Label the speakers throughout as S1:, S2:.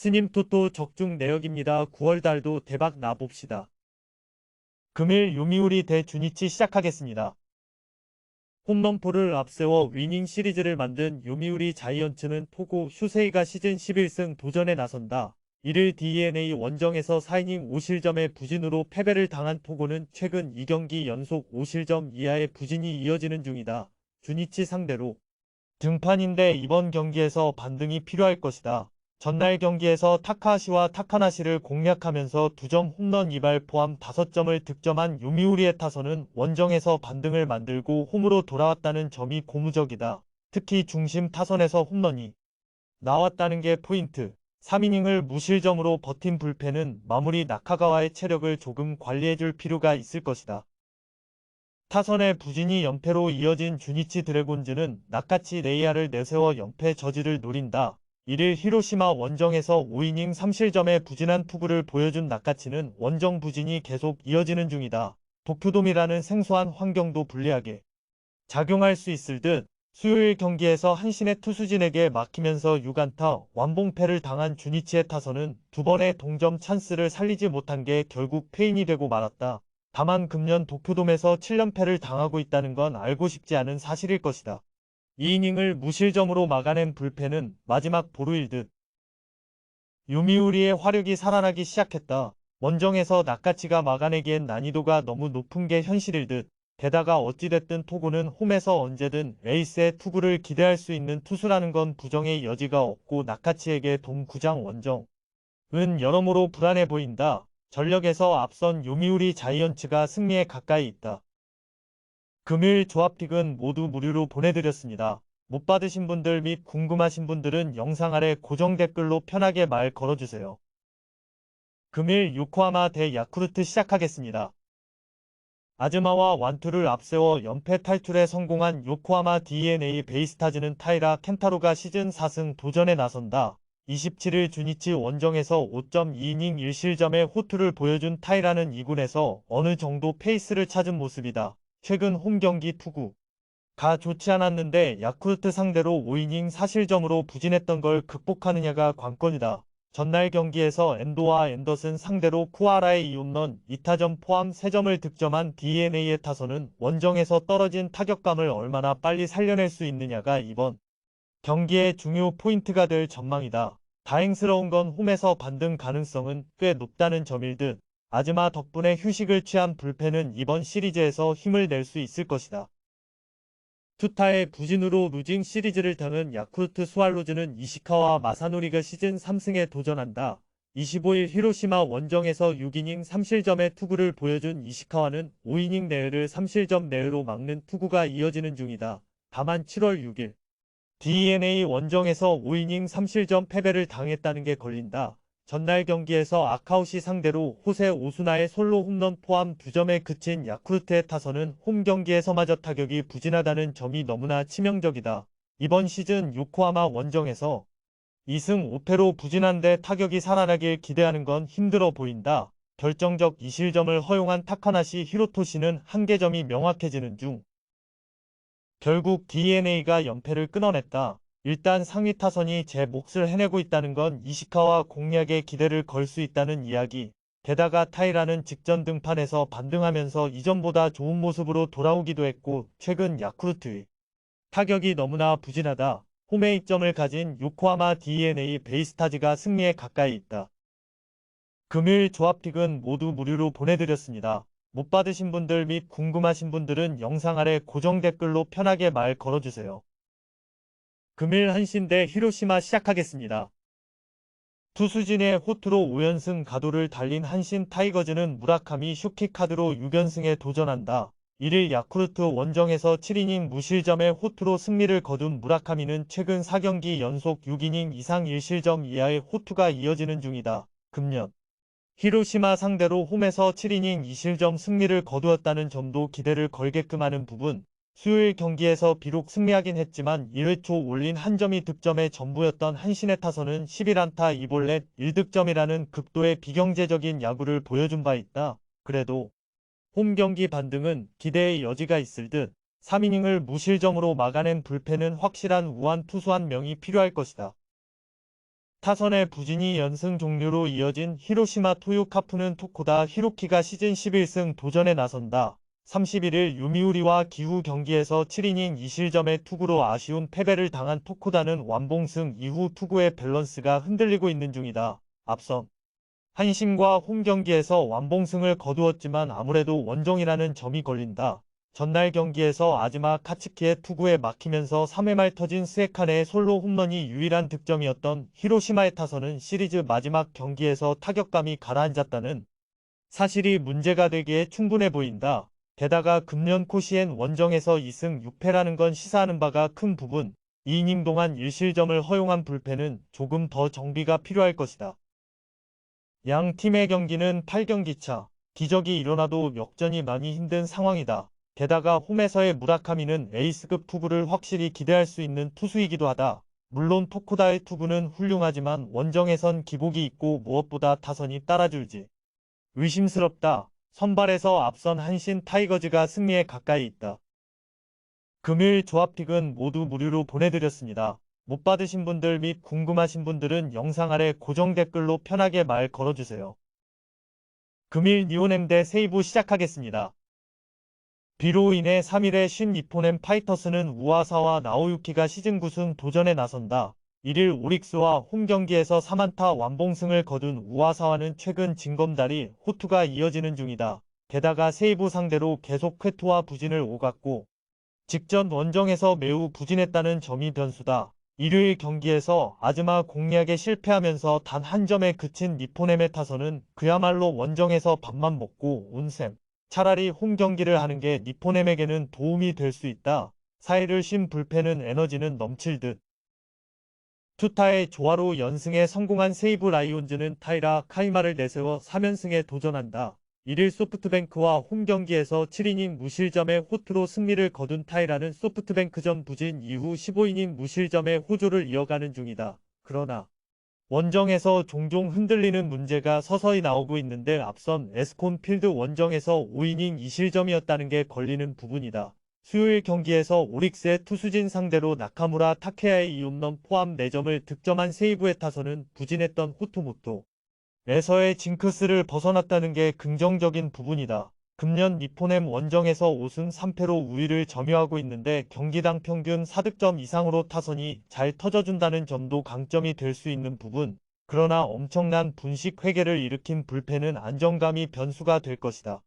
S1: 스님 토토 적중 내역입니다. 9월달도 대박 나봅시다. 금일 요미우리 대 주니치 시작하겠습니다. 홈런포를 앞세워 위닝 시리즈를 만든 요미우리 자이언츠는 토고 슈세이가 시즌 11승 도전에 나선다. 이를 DNA 원정에서 4이닝 5실점의 부진으로 패배를 당한 토고는 최근 2경기 연속 5실점 이하의 부진이 이어지는 중이다. 주니치 상대로 등판인데 이번 경기에서 반등이 필요할 것이다. 전날 경기에서 타카하시와 타카나시를 공략하면서 2점 홈런 2발 포함 5점을 득점한 요미우리의 타선은 원정에서 반등을 만들고 홈으로 돌아왔다는 점이 고무적이다. 특히 중심 타선에서 홈런이 나왔다는 게 포인트. 3이닝을 무실점으로 버틴 불펜은 마무리 나카가와의 체력을 조금 관리해줄 필요가 있을 것이다. 타선의 부진이 연패로 이어진 주니치 드래곤즈는 낚아치 레이아를 내세워 연패 저지를 노린다. 이를 히로시마 원정에서 5이닝 3실점의 부진한 투구를 보여준 낚아치는 원정 부진이 계속 이어지는 중이다. 도쿄돔이라는 생소한 환경도 불리하게 작용할 수 있을 듯 수요일 경기에서 한신의 투수진에게 막히면서 6안타 완봉패를 당한 주니치의 타선은 2번의 동점 찬스를 살리지 못한 게 결국 패인이 되고 말았다. 다만 금년 도쿄돔에서 7연패를 당하고 있다는 건 알고 싶지 않은 사실일 것이다. 2이닝을 무실점으로 막아낸 불펜은 마지막 보루일 듯. 요미우리의 화력이 살아나기 시작했다. 원정에서 낚아치가 막아내기엔 난이도가 너무 높은 게 현실일 듯. 게다가 어찌됐든 토고는 홈에서 언제든 에이스의 투구를 기대할 수 있는 투수라는 건 부정의 여지가 없고 낚아치에게 돔구장 원정은 여러모로 불안해 보인다. 전력에서 앞선 요미우리 자이언츠가 승리에 가까이 있다. 금일 조합픽은 모두 무료로 보내드렸습니다. 못 받으신 분들 및 궁금하신 분들은 영상 아래 고정 댓글로 편하게 말 걸어주세요. 금일 요코하마 대 야쿠르트 시작하겠습니다. 아즈마와 완투를 앞세워 연패 탈출에 성공한 요코하마 DNA 베이스타즈는 타이라 켄타로가 시즌 4승 도전에 나선다. 27일 주니치 원정에서 5.2이닝 1실점의 호투를 보여준 타이라는 2군에서 어느 정도 페이스를 찾은 모습이다. 최근 홈경기 투구가 좋지 않았는데 야쿠르트 상대로 5이닝 4실점으로 부진했던 걸 극복하느냐가 관건이다. 전날 경기에서 엔도와 앤더슨 상대로 쿠아라의 2홈런 2타점 포함 3점을 득점한 DNA의 타선은 원정에서 떨어진 타격감을 얼마나 빨리 살려낼 수 있느냐가 이번 경기의 중요 포인트가 될 전망이다. 다행스러운 건 홈에서 반등 가능성은 꽤 높다는 점일 듯. 아즈마 덕분에 휴식을 취한 불펜은 이번 시리즈에서 힘을 낼 수 있을 것이다. 투타의 부진으로 루징 시리즈를 당한 야쿠르트 스왈로즈는 이시카와 마사노리가 시즌 3승에 도전한다. 25일 히로시마 원정에서 6이닝 3실점의 투구를 보여준 이시카와는 5이닝 내외를 3실점 내외로 막는 투구가 이어지는 중이다. 다만 7월 6일 DNA 원정에서 5이닝 3실점 패배를 당했다는 게 걸린다. 전날 경기에서 아카우시 상대로 호세 오수나의 솔로 홈런 포함 2점에 그친 야쿠르트의 타선은 홈 경기에서마저 타격이 부진하다는 점이 너무나 치명적이다. 이번 시즌 요코하마 원정에서 2승 5패로 부진한데 타격이 살아나길 기대하는 건 힘들어 보인다. 결정적 2실점을 허용한 타카나시 히로토시는 한계점이 명확해지는 중. 결국 DNA가 연패를 끊어냈다. 일단 상위 타선이 제 몫을 해내고 있다는 건 이시카와 공략에 기대를 걸 수 있다는 이야기. 게다가 타이라는 직전 등판에서 반등하면서 이전보다 좋은 모습으로 돌아오기도 했고 최근 야쿠르트의 타격이 너무나 부진하다. 홈에 이점을 가진 요코하마 DNA 베이스타즈가 승리에 가까이 있다. 금일 조합픽은 모두 무료로 보내드렸습니다. 못 받으신 분들 및 궁금하신 분들은 영상 아래 고정 댓글로 편하게 말 걸어주세요. 금일 한신 대 히로시마 시작하겠습니다. 투수진의 호투로 5연승 가도를 달린 한신 타이거즈는 무라카미 쇼키 카드로 6연승에 도전한다. 1일 야쿠르트 원정에서 7이닝 무실점의 호투로 승리를 거둔 무라카미는 최근 4경기 연속 6이닝 이상 1실점 이하의 호투가 이어지는 중이다. 금년 히로시마 상대로 홈에서 7이닝 2실점 승리를 거두었다는 점도 기대를 걸게끔 하는 부분. 수요일 경기에서 비록 승리하긴 했지만 1회 초 올린 한 점이 득점의 전부였던 한신의 타선은 11안타 2볼넷 1득점이라는 극도의 비경제적인 야구를 보여준 바 있다. 그래도 홈 경기 반등은 기대의 여지가 있을 듯. 3이닝을 무실점으로 막아낸 불펜은 확실한 우완 투수 한 명이 필요할 것이다. 타선의 부진이 연승 종료로 이어진 히로시마 토요 카푸는 토코다 히로키가 시즌 11승 도전에 나선다. 31일 요미우리와 기후 경기에서 7이닝 2실점의 투구로 아쉬운 패배를 당한 토코다는 완봉승 이후 투구의 밸런스가 흔들리고 있는 중이다. 앞선 한신과 홈 경기에서 완봉승을 거두었지만 아무래도 원정이라는 점이 걸린다. 전날 경기에서 아즈마 카츠키의 투구에 막히면서 3회 말 터진 스에카네의 솔로 홈런이 유일한 득점이었던 히로시마의 타선은 시리즈 마지막 경기에서 타격감이 가라앉았다는 사실이 문제가 되기에 충분해 보인다. 게다가 금년 코시엔 원정에서 2승 6패라는 건 시사하는 바가 큰 부분, 2이닝 동안 1실점을 허용한 불펜은 조금 더 정비가 필요할 것이다. 양 팀의 경기는 8경기차, 기적이 일어나도 역전이 많이 힘든 상황이다. 게다가 홈에서의 무라카미는 에이스급 투구를 확실히 기대할 수 있는 투수이기도 하다. 물론 토코다의 투구는 훌륭하지만 원정에선 기복이 있고 무엇보다 타선이 따라줄지 의심스럽다. 선발에서 앞선 한신 타이거즈가 승리에 가까이 있다. 금일 조합픽은 모두 무료로 보내드렸습니다. 못 받으신 분들 및 궁금하신 분들은 영상 아래 고정 댓글로 편하게 말 걸어주세요. 금일 니온엠 대 세이부 시작하겠습니다. 비로 인해 3일에 쉰 니폰엠 파이터스는 우아사와 나오유키가 시즌 9승 도전에 나선다. 1일 오릭스와 홈 경기에서 3안타 완봉승을 거둔 우아사와는 최근 징검다리 호투가 이어지는 중이다. 게다가 세이부 상대로 계속 쾌투와 부진을 오갔고 직전 원정에서 매우 부진했다는 점이 변수다. 일요일 경기에서 아즈마 공략에 실패하면서 단 한 점에 그친 니폰엠의 타선은 그야말로 원정에서 밥만 먹고 온 셈. 차라리 홈 경기를 하는 게 니폰엠에게는 도움이 될 수 있다. 4일을 쉰 불펜은 에너지는 넘칠 듯. 투타의 조화로 연승에 성공한 세이브 라이온즈는 타이라 카이마를 내세워 3연승에 도전한다. 1일 소프트뱅크와 홈 경기에서 7이닝 무실점의 호투로 승리를 거둔 타이라는 소프트뱅크전 부진 이후 15이닝 무실점의 호조를 이어가는 중이다. 그러나 원정에서 종종 흔들리는 문제가 서서히 나오고 있는데 앞선 에스콘필드 원정에서 5이닝 2실점이었다는 게 걸리는 부분이다. 수요일 경기에서 오릭스의 투수진 상대로 나카무라 타케야의 2홈런 포함 4점을 득점한 세이브의 타선은 부진했던 호토모토 에서의 징크스를 벗어났다는 게 긍정적인 부분이다. 금년 니폰엠 원정에서 5승 3패로 우위를 점유하고 있는데 경기당 평균 4득점 이상으로 타선이 잘 터져준다는 점도 강점이 될 수 있는 부분. 그러나 엄청난 분식 회계를 일으킨 불펜은 안정감이 변수가 될 것이다.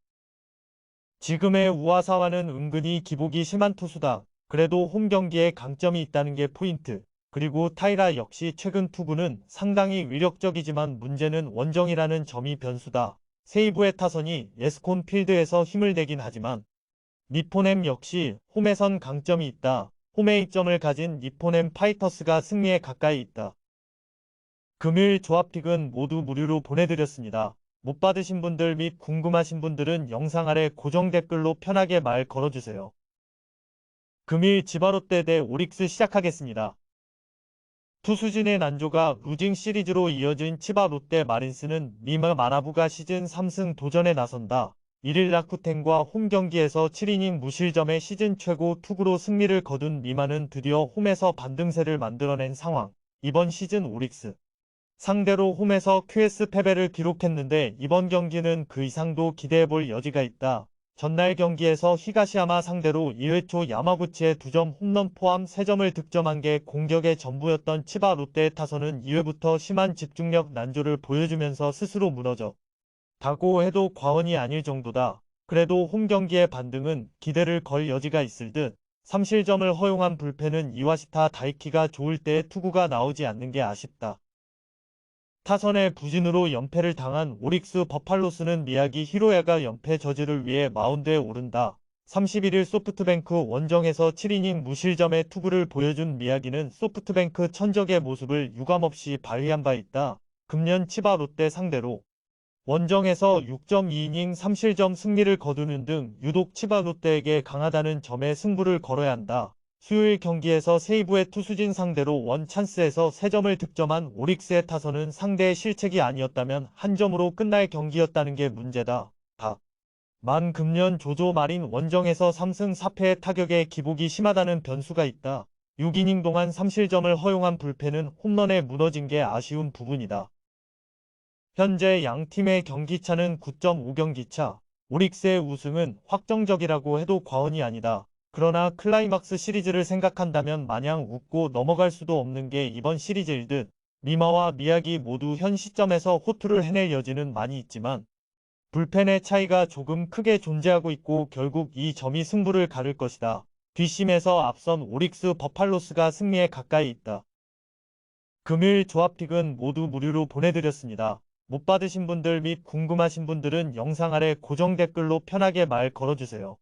S1: 지금의 우아사와는 은근히 기복이 심한 투수다. 그래도 홈 경기에 강점이 있다는 게 포인트. 그리고 타이라 역시 최근 투구는 상당히 위력적이지만 문제는 원정이라는 점이 변수다. 세이브의 타선이 에스콘 필드에서 힘을 내긴 하지만 니폰엠 역시 홈에선 강점이 있다. 홈에 이점을 가진 니폰엠 파이터스가 승리에 가까이 있다. 금일 조합픽은 모두 무료로 보내드렸습니다. 못 받으신 분들 및 궁금하신 분들은 영상 아래 고정 댓글로 편하게 말 걸어주세요. 금일 지바롯데 대 오릭스 시작하겠습니다. 투수진의 난조가 루징 시리즈로 이어진 치바 롯데 마린스는 미마 마나부가 시즌 3승 도전에 나선다. 1일 라쿠텐과 홈 경기에서 7이닝 무실점의 시즌 최고 투구로 승리를 거둔 미마는 드디어 홈에서 반등세를 만들어낸 상황. 이번 시즌 오릭스 상대로 홈에서 QS 패배를 기록했는데 이번 경기는 그 이상도 기대해볼 여지가 있다. 전날 경기에서 히가시야마 상대로 2회 초 야마구치의 2점 홈런 포함 3점을 득점한 게 공격의 전부였던 치바 롯데의 타선은 2회부터 심한 집중력 난조를 보여주면서 스스로 무너져 다고 해도 과언이 아닐 정도다. 그래도 홈 경기의 반등은 기대를 걸 여지가 있을 듯. 3실점을 허용한 불펜은 이와시타 다이키가 좋을 때의 투구가 나오지 않는 게 아쉽다. 타선의 부진으로 연패를 당한 오릭스 버팔로스는 미야기 히로야가 연패 저지를 위해 마운드에 오른다. 31일 소프트뱅크 원정에서 7이닝 무실점의 투구를 보여준 미야기는 소프트뱅크 천적의 모습을 유감없이 발휘한 바 있다. 금년 치바 롯데 상대로 원정에서 6.2이닝 3실점 승리를 거두는 등 유독 치바 롯데에게 강하다는 점에 승부를 걸어야 한다. 수요일 경기에서 세이브의 투수진 상대로 원 찬스에서 3점을 득점한 오릭스의 타선은 상대의 실책이 아니었다면 한 점으로 끝날 경기였다는 게 문제다. 만 금년 조조 마린 원정에서 3승 4패의 타격에 기복이 심하다는 변수가 있다. 6이닝 동안 3실점을 허용한 불펜은 홈런에 무너진 게 아쉬운 부분이다. 현재 양 팀의 경기차는 9.5경기차, 오릭스의 우승은 확정적이라고 해도 과언이 아니다. 그러나 클라이막스 시리즈를 생각한다면 마냥 웃고 넘어갈 수도 없는 게 이번 시리즈일 듯. 미마와 미야기 모두 현 시점에서 호투를 해낼 여지는 많이 있지만 불펜의 차이가 조금 크게 존재하고 있고 결국 이 점이 승부를 가를 것이다. 뒷심에서 앞선 오릭스 버팔로스가 승리에 가까이 있다. 금일 조합픽은 모두 무료로 보내드렸습니다. 못 받으신 분들 및 궁금하신 분들은 영상 아래 고정 댓글로 편하게 말 걸어주세요.